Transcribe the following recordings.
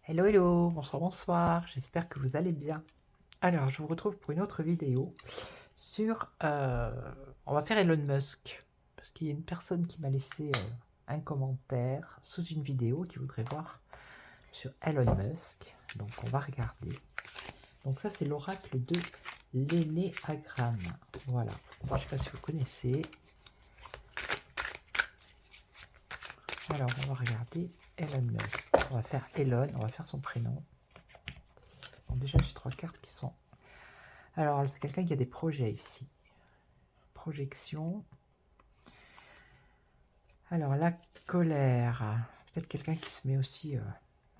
Hello, hello, bonsoir, bonsoir, j'espère que vous allez bien. Alors, je vous retrouve pour une autre vidéo sur... on va faire Elon Musk, parce qu'il y a une personne qui m'a laissé un commentaire sous une vidéo qui voudrait voir sur Elon Musk. Donc, on va regarder. Donc ça, c'est l'oracle de l'énéagramme. Voilà. Je ne sais pas si vous connaissez. Alors, on va regarder Elon Musk. On va faire Elon, on va faire son prénom. Donc déjà, j'ai 3 cartes qui sont... Alors, c'est quelqu'un qui a des projets ici. Projection. Alors, la colère. Peut-être quelqu'un qui se met aussi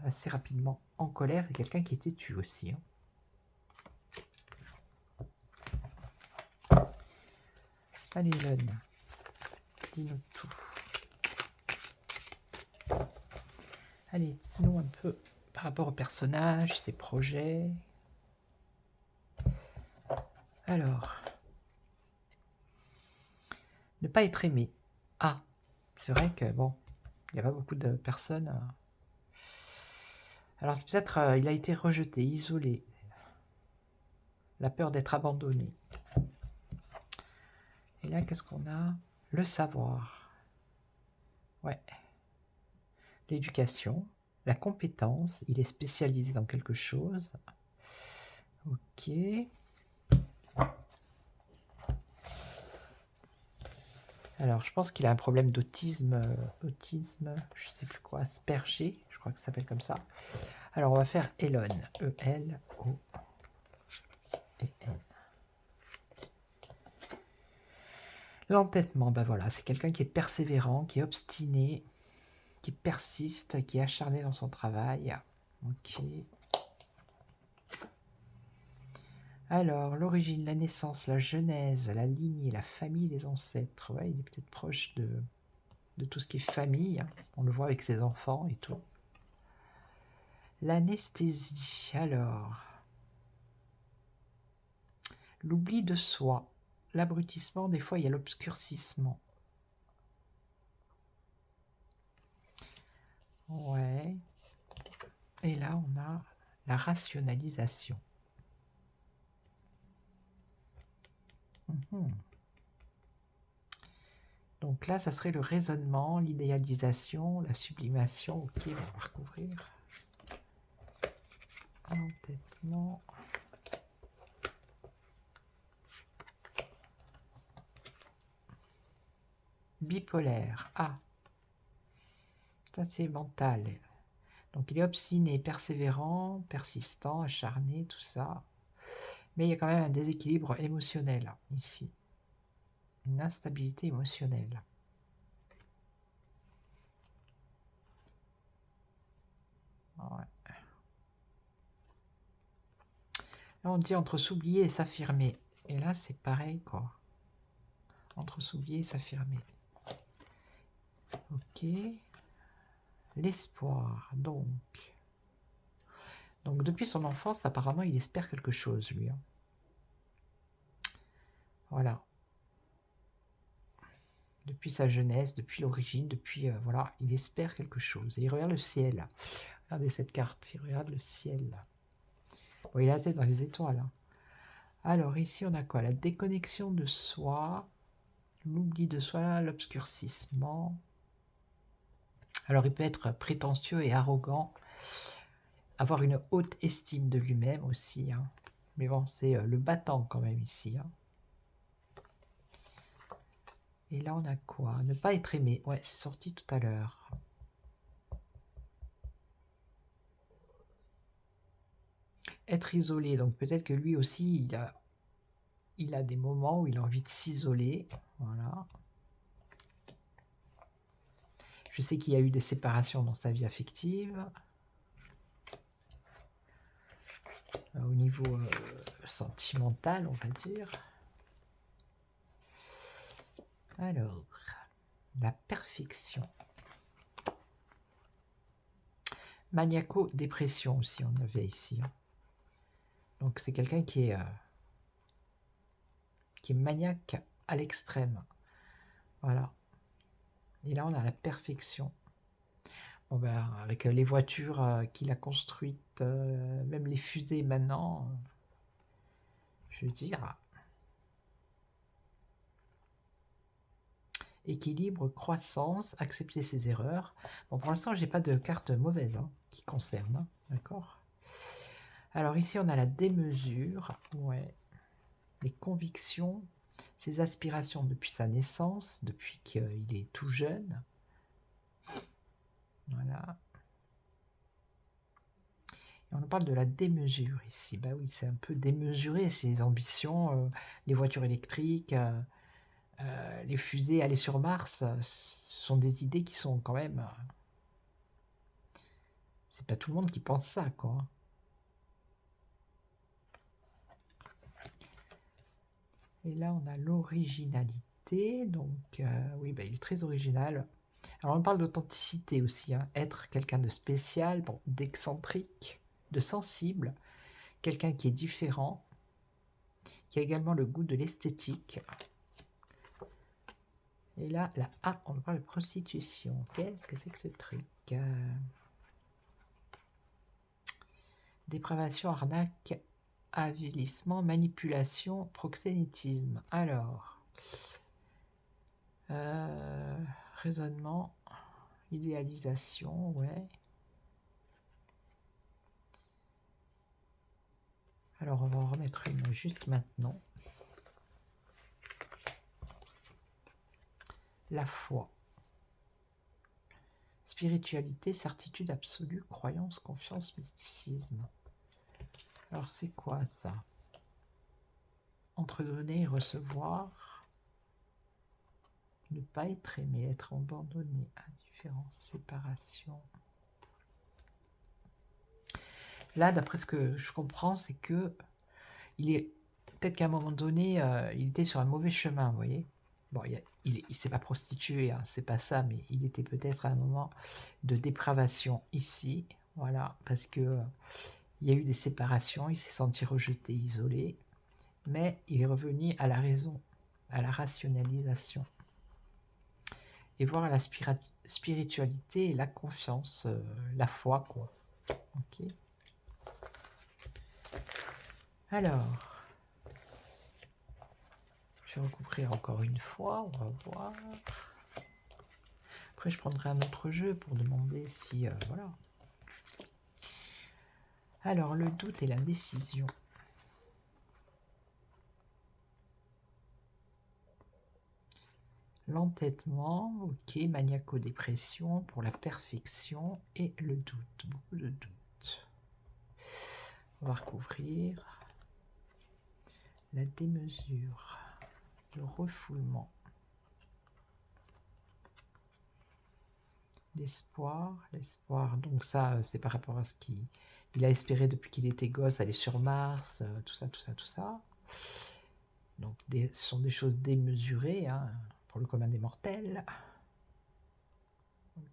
assez rapidement en colère et quelqu'un qui est têtu aussi. Hein. Allez, Elon, dis-nous tout. Allez, dites-nous un peu par rapport au personnage, ses projets. Alors, ne pas être aimé. Ah, c'est vrai que, bon, il n'y a pas beaucoup de personnes... Alors, c'est peut-être, il a été rejeté, isolé. La peur d'être abandonné. Et là, qu'est-ce qu'on a? Le savoir. Ouais. L'éducation. La compétence. Il est spécialisé dans quelque chose. Ok. Alors, je pense qu'il a un problème d'autisme. Autisme, je sais plus quoi. Asperger, je crois que ça s'appelle comme ça. Alors, on va faire Elon. E-L-O-E-N. L'entêtement, ben voilà, c'est quelqu'un qui est persévérant, qui est obstiné, qui persiste, qui est acharné dans son travail. Ok. Alors, l'origine, la naissance, la genèse, la lignée, la famille des ancêtres. Ouais, il est peut-être proche de tout ce qui est famille. Hein. On le voit avec ses enfants et tout. L'anesthésie, alors. L'oubli de soi. L'abrutissement, des fois, il y a l'obscurcissement. Ouais. Et là, on a la rationalisation. Mhm. Donc là, ça serait le raisonnement, l'idéalisation, la sublimation. Ok, on va recouvrir. Entêtement. Bipolaire. Ah, ça c'est mental. Donc il est obstiné, persévérant, persistant, acharné, tout ça. Mais il y a quand même un déséquilibre émotionnel ici. Une instabilité émotionnelle. Ouais. Là on dit entre s'oublier et s'affirmer. Et là c'est pareil quoi. Entre s'oublier et s'affirmer. Ok. L'espoir, donc. Donc depuis son enfance, apparemment, il espère quelque chose, lui. Hein. Voilà. Depuis sa jeunesse, depuis l'origine, depuis... voilà, il espère quelque chose. Et il regarde le ciel. Regardez cette carte, il regarde le ciel. Bon, il a la tête dans les étoiles. Hein. Alors ici, on a quoi? La déconnexion de soi, l'oubli de soi, l'obscurcissement. Alors il peut être prétentieux et arrogant, avoir une haute estime de lui-même aussi. Hein. Mais bon, c'est le battant quand même ici. Hein. Et là, on a quoi? Ne pas être aimé. Ouais, c'est sorti tout à l'heure. Être isolé. Donc peut-être que lui aussi, il a des moments où il a envie de s'isoler. Voilà. Je sais qu'il y a eu des séparations dans sa vie affective. Au niveau sentimental, on va dire. Alors, la perfection. Maniaco-dépression aussi, on avait ici. Hein. Donc c'est quelqu'un qui est maniaque à l'extrême. Voilà. Et là, on a la perfection. Bon ben, avec les voitures qu'il a construites, même les fusées maintenant, je veux dire, équilibre, croissance, accepter ses erreurs. Bon, pour l'instant, j'ai pas de carte mauvaise hein, qui concerne, hein, d'accord. Alors ici, on a la démesure, ouais, les convictions, ses aspirations depuis sa naissance, depuis qu'il est tout jeune. Voilà. Et on parle de la démesure ici. Bah oui, c'est un peu démesuré ses ambitions, les voitures électriques, les fusées, aller sur Mars, ce sont des idées qui sont quand même... c'est pas tout le monde qui pense ça, quoi. Et là, on a l'originalité. Donc, oui, bah, il est très original. Alors, on parle d'authenticité aussi. Hein. Être quelqu'un de spécial, bon, d'excentrique, de sensible. Quelqu'un qui est différent. Qui a également le goût de l'esthétique. Et là, on parle de prostitution. Qu'est-ce que c'est que ce truc Dépravation, arnaque, avilissement, manipulation, proxénétisme. Alors, raisonnement, idéalisation, ouais. Alors, on va en remettre une juste maintenant. La foi. Spiritualité, certitude absolue, croyance, confiance, mysticisme. Alors, c'est quoi ça? Entre donner et recevoir. Ne pas être aimé, être abandonné, indifférence, séparation. Là, d'après ce que je comprends, c'est que il est peut-être qu'à un moment donné, il était sur un mauvais chemin, vous voyez. Bon, il s'est pas prostitué, hein, c'est pas ça, mais il était peut-être à un moment de dépravation ici, voilà, parce que il y a eu des séparations, il s'est senti rejeté, isolé, mais il est revenu à la raison, à la rationalisation, et voir la spiritualité et la confiance, la foi, quoi. Ok. Alors, je vais recouvrir encore une fois, on va voir. Après, je prendrai un autre jeu pour demander si... voilà. Alors, le doute et l'indécision. L'entêtement, ok, maniaco-dépression pour la perfection et le doute, beaucoup de doute. On va recouvrir la démesure, le refoulement, l'espoir, donc ça c'est par rapport à ce qu'il a espéré depuis qu'il était gosse, aller sur Mars, tout ça, tout ça, tout ça. Donc ce sont des choses démesurées, hein, pour le commun des mortels.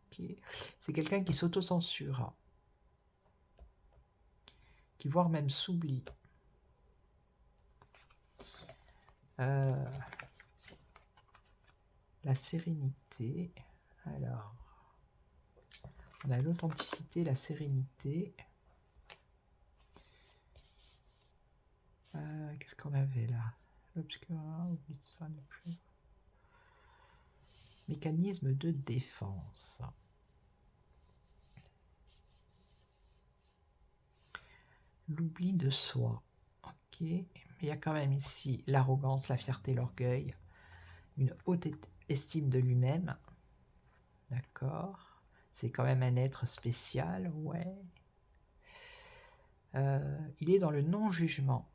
Okay. C'est quelqu'un qui s'auto-censure, qui voire même s'oublie. La sérénité. Alors, on a l'authenticité, la sérénité. Qu'est-ce qu'on avait là? L'obscurin, oublie ça ne plus. Mécanisme de défense. L'oubli de soi. Ok. Il y a quand même ici l'arrogance, la fierté, l'orgueil, une haute estime de lui-même. D'accord. C'est quand même un être spécial, ouais. Il est dans le non-jugement.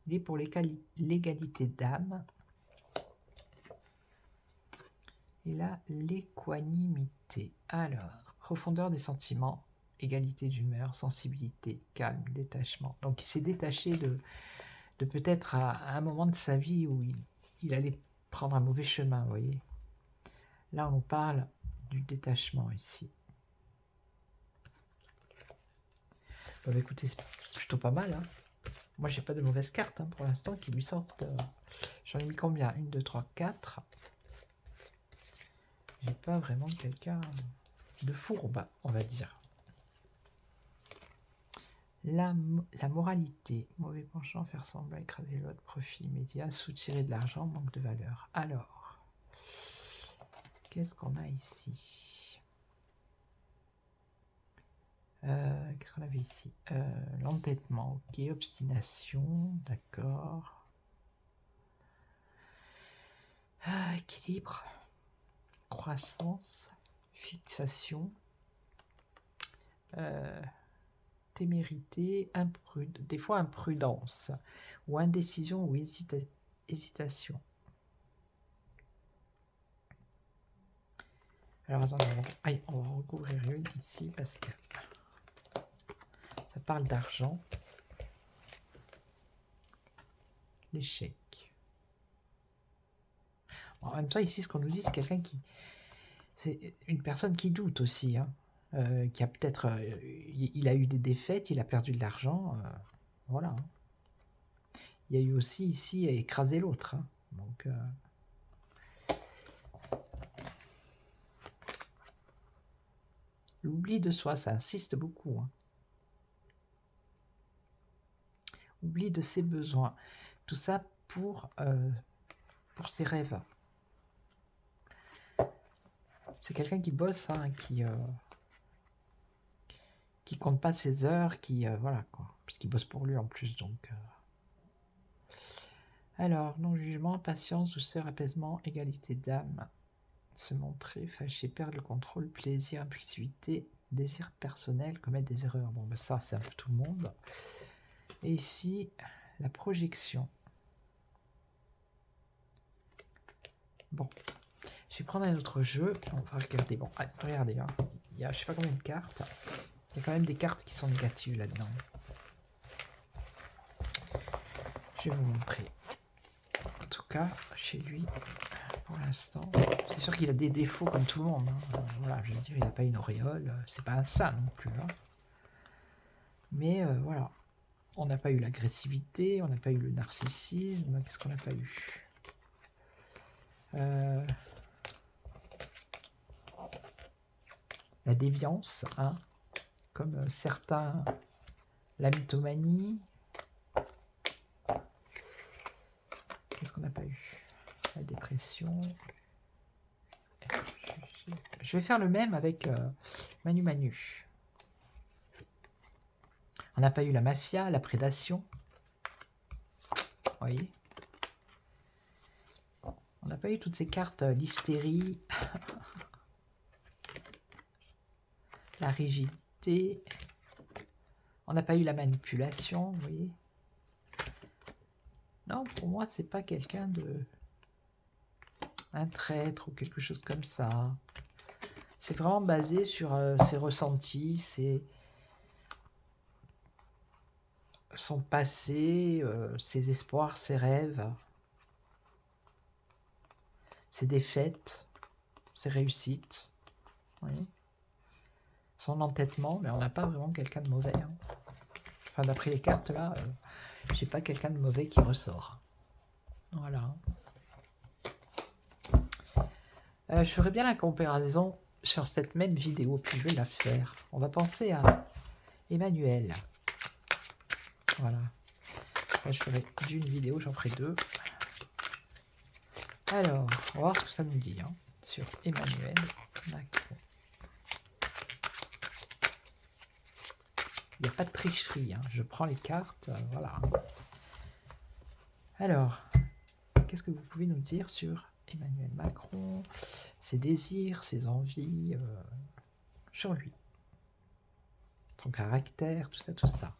Il est pour l'égalité d'âme. Et là, l'équanimité. Alors, profondeur des sentiments, égalité d'humeur, sensibilité, calme, détachement. Donc il s'est détaché de peut-être à un moment de sa vie où il allait prendre un mauvais chemin, vous voyez. Là, on parle du détachement ici. Bon, bah, écoutez, c'est plutôt pas mal. Hein. Moi, j'ai pas de mauvaises cartes hein, pour l'instant qui lui sortent. J'en ai mis combien? 1, 2, 3, 4. J'ai pas vraiment quelqu'un de fourbe, on va dire. La moralité, mauvais penchant, faire semblant, écraser l'autre, profit immédiat, soutirer de l'argent, manque de valeur. Alors, qu'est-ce qu'on a ici? Qu'est-ce qu'on avait ici? L'entêtement, ok, obstination, d'accord. Équilibre, croissance, fixation, témérité, des fois imprudence, ou indécision ou hésitation. Alors attendez, on va recouvrir une ici parce que ça parle d'argent. L'échec. En même temps, ici, ce qu'on nous dit, c'est quelqu'un qui... C'est une personne qui doute aussi, hein, qui a peut-être... il a eu des défaites, il a perdu de l'argent, voilà. Hein. Il y a eu aussi ici à écraser l'autre. Hein, donc... L'oubli de soi, ça insiste beaucoup. Hein. Oubli de ses besoins. Tout ça pour ses rêves. C'est quelqu'un qui bosse, hein, qui compte pas ses heures, qui voilà quoi, puisqu'il bosse pour lui en plus, donc. Alors, non-jugement, patience, douceur, apaisement, égalité d'âme, se montrer, fâcher, perdre le contrôle, plaisir, impulsivité, désir personnel, commettre des erreurs. Bon, ben ça, c'est un peu tout le monde. Et ici, la projection. Bon, je vais prendre un autre jeu. On va regarder. Bon, allez, regardez. Hein. Il y a je sais pas combien de cartes. Il y a quand même des cartes qui sont négatives là-dedans. Je vais vous montrer. En tout cas, chez lui, pour l'instant, c'est sûr qu'il a des défauts comme tout le monde. Hein. Voilà, je veux dire, il n'a pas une auréole. C'est pas un saint non plus. Hein. Mais voilà. On n'a pas eu l'agressivité, on n'a pas eu le narcissisme. Qu'est-ce qu'on n'a pas eu? La déviance, hein, comme certains, la mythomanie. Qu'est-ce qu'on n'a pas eu? La dépression. Je vais faire le même avec Manu Manu. On n'a pas eu la mafia, la prédation. Vous voyez? On n'a pas eu toutes ces cartes, l'hystérie, la rigidité. On n'a pas eu la manipulation, vous voyez? Non, pour moi, c'est pas quelqu'un de... un traître ou quelque chose comme ça. C'est vraiment basé sur ses ressentis, son passé, ses espoirs, ses rêves, ses défaites, ses réussites. Vous voyez? Son entêtement, mais on n'a pas vraiment quelqu'un de mauvais. Hein. Enfin, d'après les cartes, là, j'ai pas quelqu'un de mauvais qui ressort. Voilà. Je ferai bien la comparaison sur cette même vidéo, puis je vais la faire. On va penser à Emmanuel. Voilà. Là, je ferai d'une vidéo, j'en ferai deux. Alors, on va voir ce que ça nous dit hein, sur Emmanuel Macron. Il n'y a pas de tricherie, hein. Je prends les cartes, voilà. Alors, qu'est-ce que vous pouvez nous dire sur Emmanuel Macron, ses désirs, ses envies, sur lui, son caractère, tout ça, tout ça.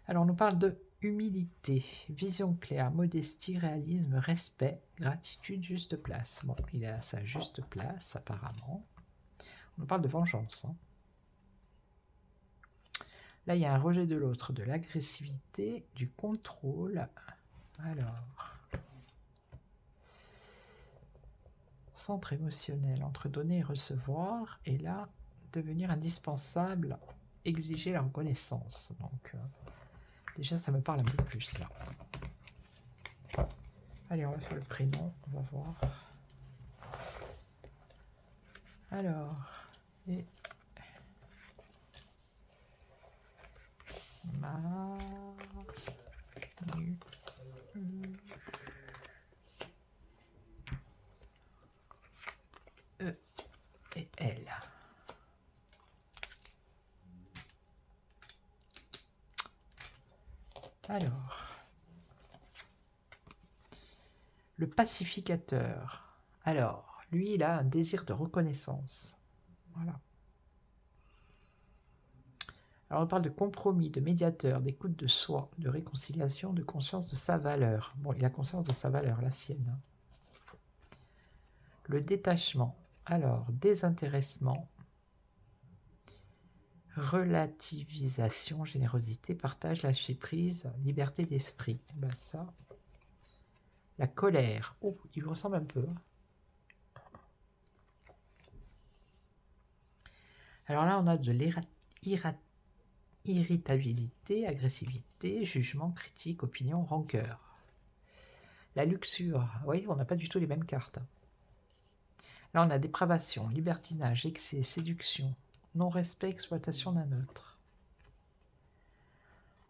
Alors, on nous parle de humilité, vision claire, modestie, réalisme, respect, gratitude, juste place. Bon, il est à sa juste place, apparemment. On nous parle de vengeance, hein. Là, il y a un rejet de l'autre, de l'agressivité, du contrôle. Alors, centre émotionnel, entre donner et recevoir, et là, devenir indispensable, exiger la reconnaissance. Donc, déjà, ça me parle un peu plus, là. Allez, on va faire le prénom, on va voir. Alors, et ma nu E et L. Alors, le pacificateur. Alors, lui, il a un désir de reconnaissance. Voilà. Alors, on parle de compromis, de médiateur, d'écoute de soi, de réconciliation, de conscience de sa valeur. Bon, il a conscience de sa valeur, la sienne. Hein. Le détachement. Alors, désintéressement, relativisation, générosité, partage, lâcher prise, liberté d'esprit. Ben ça. La colère. Oh, il lui ressemble un peu. Hein. Alors là, on a de l'irritabilité, agressivité, jugement, critique, opinion, rancœur. La luxure. Oui, on n'a pas du tout les mêmes cartes. Là, on a dépravation, libertinage, excès, séduction, non-respect, exploitation d'un autre.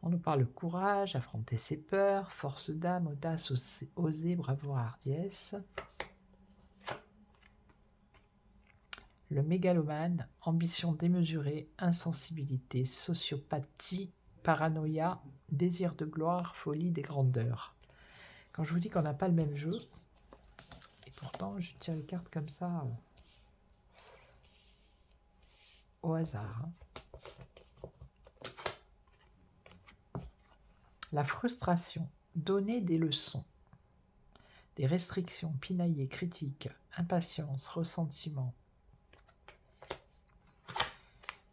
On nous parle de courage, affronter ses peurs, force d'âme, audace, oser, bravoure, hardiesse. Le mégalomane, ambition démesurée, insensibilité, sociopathie, paranoïa, désir de gloire, folie des grandeurs. Quand je vous dis qu'on n'a pas le même jeu, et pourtant je tire les cartes comme ça au hasard. Hein. La frustration, donner des leçons, des restrictions, pinailler, critique, impatience, ressentiment.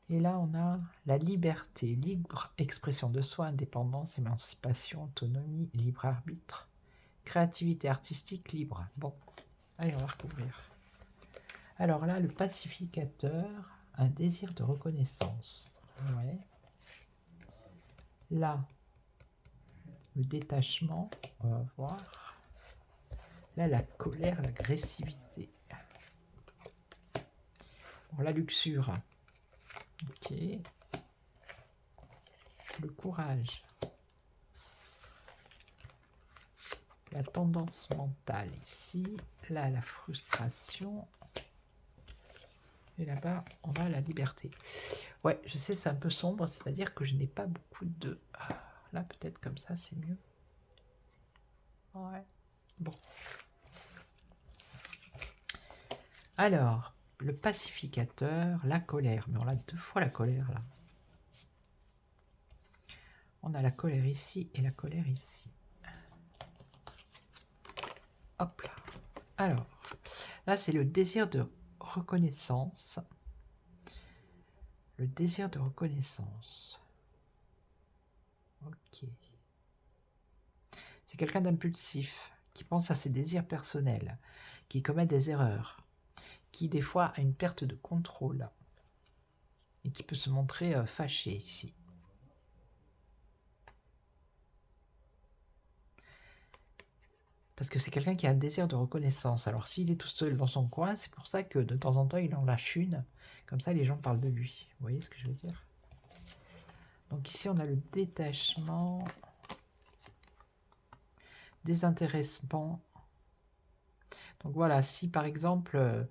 Et là, on a la liberté, libre expression de soi, indépendance, émancipation, autonomie, libre arbitre, créativité artistique, libre. Bon, allez, on va recouvrir. Alors là, le pacificateur, un désir de reconnaissance. Ouais. Là, le détachement, on va voir. Là, la colère, l'agressivité. Bon, la luxure. Ok. Le courage. La tendance mentale ici. Là, la frustration. Et là-bas, on a la liberté. Ouais, je sais, c'est un peu sombre, c'est-à-dire que je n'ai pas beaucoup de... Là, peut-être comme ça, c'est mieux. Ouais. Bon. Alors, le pacificateur, la colère. Mais on a 2 fois la colère, là. On a la colère ici et la colère ici. Hop là. Alors, là, c'est le désir de reconnaissance. Le désir de reconnaissance. Ok. C'est quelqu'un d'impulsif, qui pense à ses désirs personnels, qui commet des erreurs, qui des fois a une perte de contrôle et qui peut se montrer fâché ici. Parce que c'est quelqu'un qui a un désir de reconnaissance. Alors s'il est tout seul dans son coin, c'est pour ça que de temps en temps il en lâche une. Comme ça les gens parlent de lui. Vous voyez ce que je veux dire? Donc ici on a le détachement, désintéressement. Donc voilà, si par exemple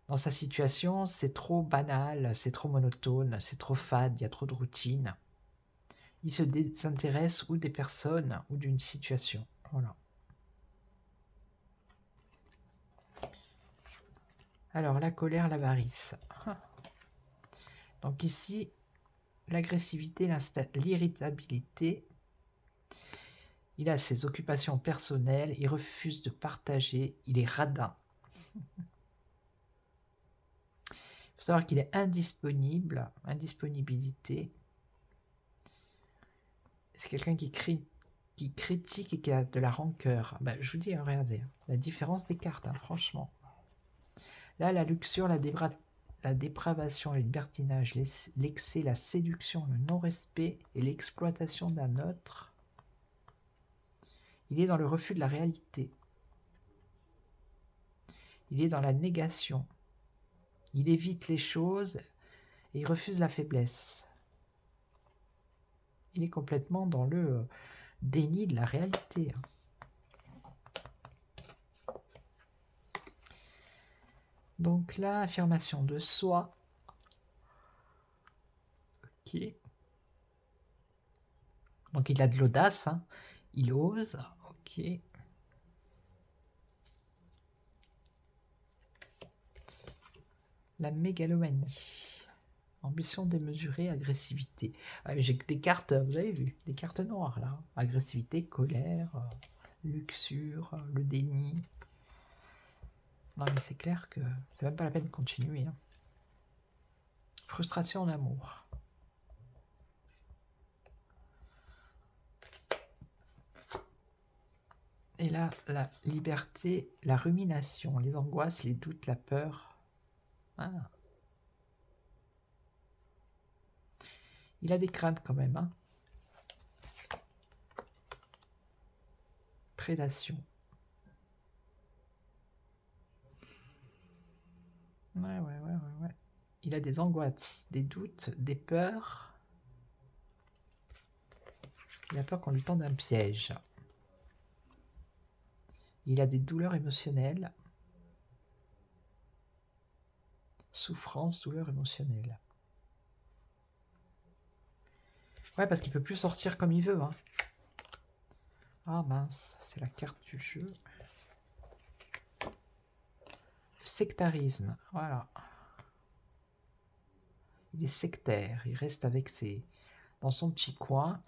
dans sa situation c'est trop banal, c'est trop monotone, c'est trop fade, il y a trop de routine, il se désintéresse ou des personnes ou d'une situation. Voilà. Alors, la colère, l'avarice. Donc ici, l'agressivité, l'irritabilité. Il a ses occupations personnelles, il refuse de partager, il est radin. Il faut savoir qu'il est indisponible, indisponibilité. C'est quelqu'un qui critique et qui a de la rancœur. Ben, je vous dis, regardez, la différence des cartes, hein, franchement. Là, la luxure, la dépravation, le libertinage, l'excès, la séduction, le non-respect et l'exploitation d'un autre. Il est dans le refus de la réalité. Il est dans la négation. Il évite les choses et il refuse la faiblesse. Il est complètement dans le déni de la réalité. Donc là, affirmation de soi. Ok. Donc il a de l'audace, hein. Il ose. Ok. La mégalomanie. Ambition démesurée, agressivité. Ah, j'ai des cartes, vous avez vu, des cartes noires là. Agressivité, colère, luxure, le déni. Non mais c'est clair que c'est même pas la peine de continuer. Hein. Frustration en amour. Et là, la liberté, la rumination, les angoisses, les doutes, la peur. Ah. Il a des craintes quand même. Hein. Prédation. Ouais. Il a des angoisses, des doutes, des peurs. Il a peur qu'on lui tende un piège. Il a des douleurs émotionnelles. Souffrance, douleur émotionnelle. Ouais, parce qu'il peut plus sortir comme il veut. Hein. Ah mince, c'est la carte du jeu. Le sectarisme, voilà. Il est sectaire, il reste avec ses... dans son petit coin.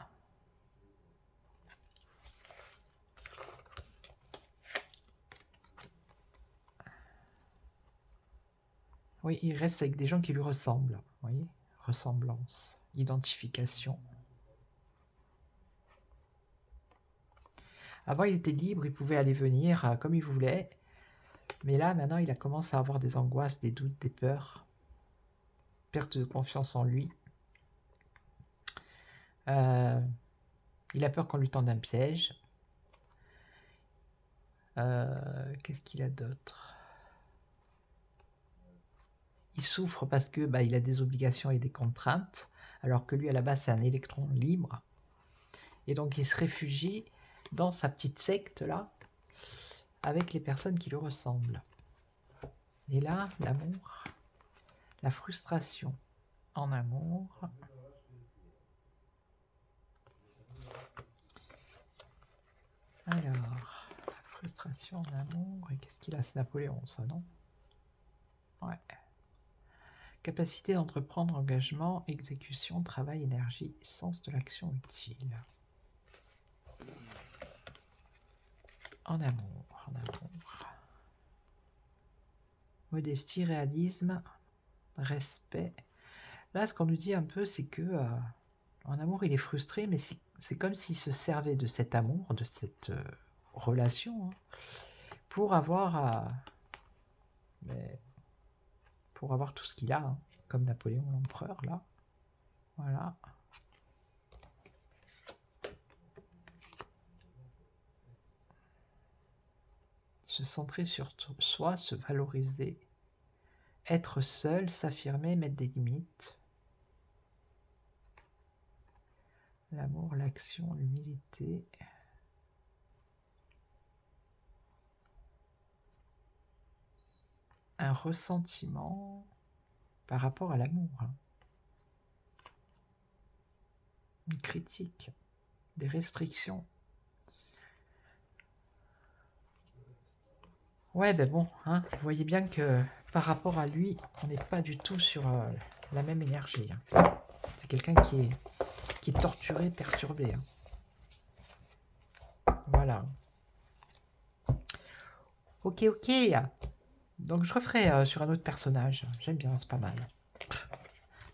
Oui, il reste avec des gens qui lui ressemblent. Vous voyez, ressemblance, identification. Avant, il était libre, il pouvait aller venir comme il voulait. Mais là, maintenant, il a commencé à avoir des angoisses, des doutes, des peurs. Perte de confiance en lui. Il a peur qu'on lui tende un piège. Qu'est-ce qu'il a d'autre? Il souffre parce que il a des obligations et des contraintes, alors que lui, à la base, c'est un électron libre. Et donc, il se réfugie dans sa petite secte, là, avec les personnes qui lui ressemblent. Et là, l'amour, la frustration en amour. Alors, frustration en amour, et qu'est-ce qu'il a? C'est Napoléon, ça, non? Ouais. Capacité d'entreprendre, engagement, exécution, travail, énergie, sens de l'action utile. En amour, en amour. Modestie, réalisme, respect. Là, ce qu'on nous dit un peu, c'est que en amour, il est frustré, mais c'est comme s'il se servait de cet amour, de cette relation, hein, pour avoir tout ce qu'il a, hein, comme Napoléon l'empereur, là. Voilà. Se centrer sur soi, se valoriser, être seul, s'affirmer, mettre des limites. L'amour, l'action, l'humilité. Un ressentiment par rapport à l'amour. Hein. Une critique, des restrictions. Ouais, ben bon, hein, vous voyez bien que par rapport à lui, on n'est pas du tout sur la même énergie. Hein. C'est quelqu'un qui est torturé, perturbé. Hein. Voilà. Ok. Donc je referai sur un autre personnage. J'aime bien, c'est pas mal.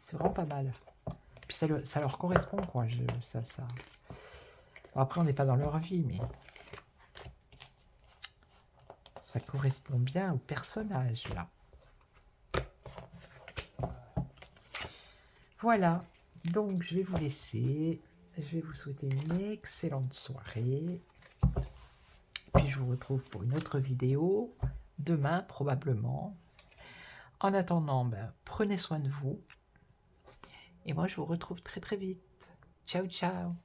C'est vraiment pas mal. Puis ça leur correspond, quoi. Ça. Bon, après, on n'est pas dans leur vie, mais ça correspond bien au personnage, là. Voilà. Donc, je vais vous laisser. Je vais vous souhaiter une excellente soirée. Puis, je vous retrouve pour une autre vidéo. Demain, probablement. En attendant, ben, prenez soin de vous et moi je vous retrouve très, très vite. Ciao, ciao.